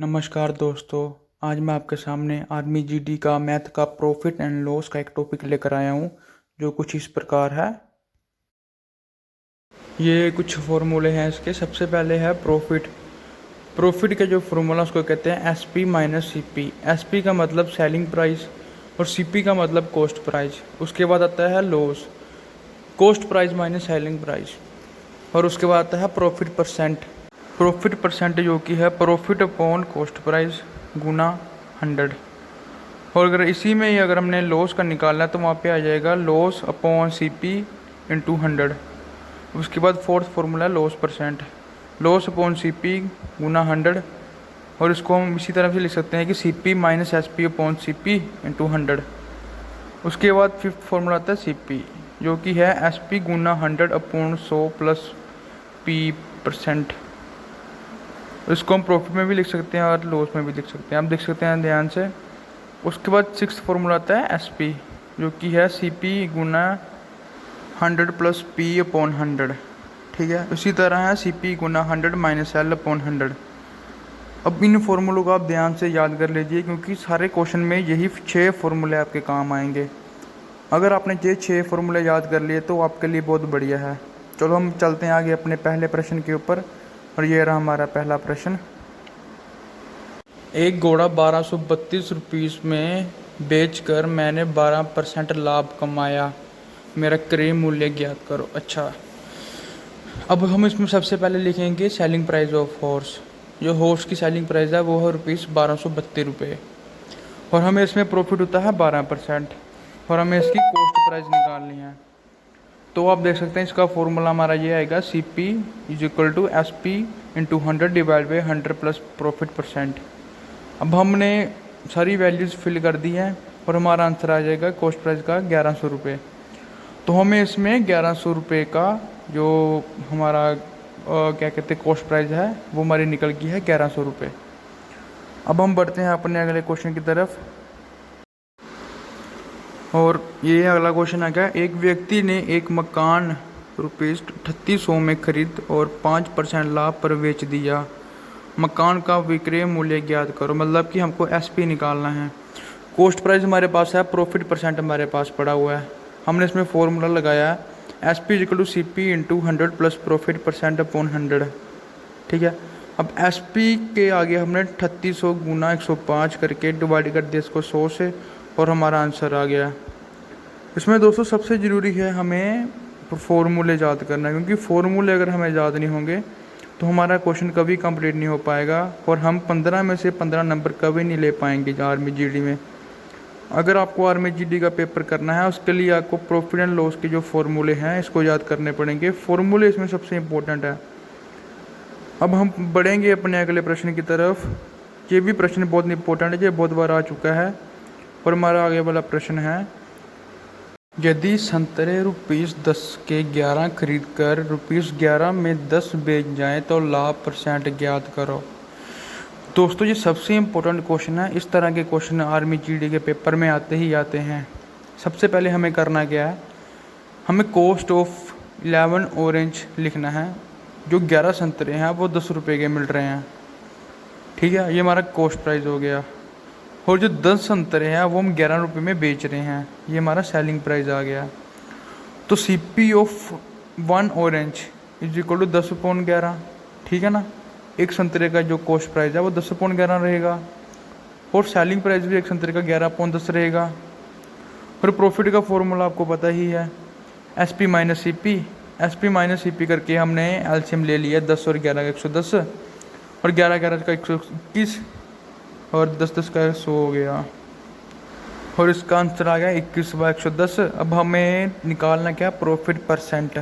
नमस्कार दोस्तों। आज मैं आपके सामने आर्मी जीडी का मैथ का प्रॉफिट एंड लॉस का एक टॉपिक लेकर आया हूँ जो कुछ इस प्रकार है। ये कुछ फॉर्मूले हैं इसके। सबसे पहले है प्रॉफिट। प्रॉफिट के जो फॉर्मूला उसको कहते हैं एसपी माइनस सीपी। एसपी का मतलब सेलिंग प्राइस और सीपी का मतलब कॉस्ट प्राइस। उसके बाद आता है loss, cost price minus selling price. और उसके बाद आता है प्रॉफिट परसेंट। प्रॉफिट परसेंट जो कि है प्रॉफिट अपॉन कॉस्ट प्राइस गुना 100। और अगर इसी में ही अगर हमने लॉस का निकालना है तो वहाँ पे आ जाएगा लॉस अपॉन सीपी इंटू 100। उसके बाद फोर्थ फार्मूला है loss percent, loss upon CP गुना 100। और इसको हम इसी तरह से लिख सकते हैं कि CP minus SP upon CP into 100। उसके बाद फिफ्थ फार्मूला आता है सीपी जो कि है एसपी गुना 100 अपॉन 100 प्लस पी परसेंट। इसको हम प्रॉफिट में भी लिख सकते हैं और लॉस में भी लिख सकते हैं, आप देख सकते हैं ध्यान से। उसके बाद सिक्स फार्मूला आता है एसपी जो कि है सीपी गुना 100 प्लस पी अपॉन 100। ठीक है, उसी तरह है सीपी गुना 100 माइनस एल अपॉन 100। अब इन फार्मूलों को आप ध्यान से याद कर लीजिए क्योंकि सारे क्वेश्चन में यही 6 फार्मूले आपके काम आएंगे। अगर आपने ये 6 फार्मूले याद कर लिए तो आपके लिए बहुत बढ़िया है। चलो हम चलते हैं आगे अपने पहले प्रश्न के ऊपर। और ये रहा हमारा पहला प्रश्न। एक घोड़ा 1232 रुपीस में बेचकर मैंने 12% लाभ कमाया, मेरा क्रय मूल्य ज्ञात करो। अच्छा, अब हम इसमें सबसे पहले लिखेंगे सेलिंग प्राइस ऑफ हॉर्स। जो हॉर्स की सेलिंग प्राइस है वो है ₹1232 और हमें इसमें प्रॉफिट होता है 12% और हमें इसकी कॉस्ट प्राइस निकालनी है। तो आप देख सकते हैं इसका फॉर्मूला हमारा ये आएगा C P is equal to S P into 100 divide by 100 plus profit percent. अब हमने सारी वैल्यूज़ फिल कर दी हैं और हमारा आंसर आ जाएगा कॉस्ट प्राइस का 1100 रुपये। तो हमें इसमें 1100 रुपये का जो हमारा क्या कहते हैं कॉस्ट प्राइस है वो हमारी निकल गई है 1100 रुपये। अब हम बढ़ते हैं अपने अगले क्वेश्चन की तरफ। और ये अगला क्वेश्चन आ गया, एक व्यक्ति ने एक मकान ₹3800 में खरीद और 5% लाभ पर बेच दिया, मकान का विक्रय मूल्य ज्ञात करो। मतलब कि हमको एसपी निकालना है। कॉस्ट प्राइस हमारे पास है, प्रॉफिट परसेंट हमारे पास पड़ा हुआ है। हमने इसमें फॉर्मूला लगाया है SP equal to CP into 100 plus profit percent upon 100। ठीक है, अब एसपी के आगे हमने 3800 गुना 105 करके डिवाइड कर दिया इसको 100 से और हमारा आंसर आ गया। इसमें दोस्तों सबसे ज़रूरी है हमें फॉर्मूले याद करना, क्योंकि फॉर्मूले अगर हमें याद नहीं होंगे तो हमारा क्वेश्चन कभी कंप्लीट नहीं हो पाएगा और हम 15 में से 15 नंबर कभी नहीं ले पाएंगे आर्मी जीडी में। अगर आपको आर्मी जीडी का पेपर करना है उसके लिए आपको प्रॉफिट एंड लॉस के जो फॉर्मूले हैं इसको याद करने पड़ेंगे। फॉर्मूले इसमें सबसे इम्पोर्टेंट है। अब हम बढ़ेंगे अपने अगले प्रश्न की तरफ। ये भी प्रश्न बहुत इंपॉर्टेंट है, ये बहुत बार आ चुका है। और हमारा आगे वाला प्रश्न है, यदि संतरे ₹10 के 11 खरीद कर ₹11 में 10 बेच जाएं तो लाभ परसेंट ज्ञात करो। दोस्तों ये सबसे इम्पोर्टेंट क्वेश्चन है। इस तरह के क्वेश्चन आर्मी जीडी के पेपर में आते ही आते हैं। सबसे पहले हमें करना क्या है, हमें कॉस्ट ऑफ 11 ऑरेंज लिखना है। जो 11 संतरे हैं वो 10 रुपये के मिल रहे हैं। ठीक है, ये हमारा कॉस्ट प्राइस हो गया। और जो 10 संतरे हैं वो हम 11 रुपये में बेच रहे हैं, ये हमारा सेलिंग प्राइस आ गया। तो C P of 1 orange is equal to 10/11। ठीक है ना, एक संतरे का जो कॉस्ट प्राइस है वो 10/11 रहेगा और सेलिंग प्राइस भी एक संतरे का 11/10 रहेगा। और प्रॉफिट का फॉर्मूला आपको पता ही है, S P minus C P. S P minus C P करके हमने एलसीएम ले लिया 10 और 11 का 110 और 11 का 121 और 10 का 100 हो गया और इसका आंसर आ गया 21/110। अब हमें निकालना क्या, प्रॉफिट परसेंट।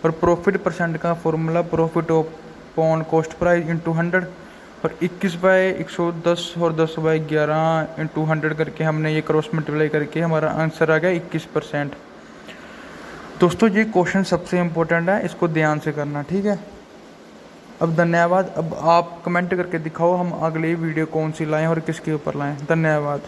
और प्रॉफिट परसेंट का formula profit upon cost price into 100 और 21/110 और 10/11 इंटू 100 करके हमने ये क्रॉस मल्टीप्लाई करके हमारा आंसर आ गया 21%। दोस्तों ये क्वेश्चन सबसे इम्पोर्टेंट है, इसको ध्यान से करना। ठीक है, अब धन्यवाद। अब आप कमेंट करके दिखाओ हम अगली वीडियो कौन सी लाएं और किसके ऊपर लाएं। धन्यवाद।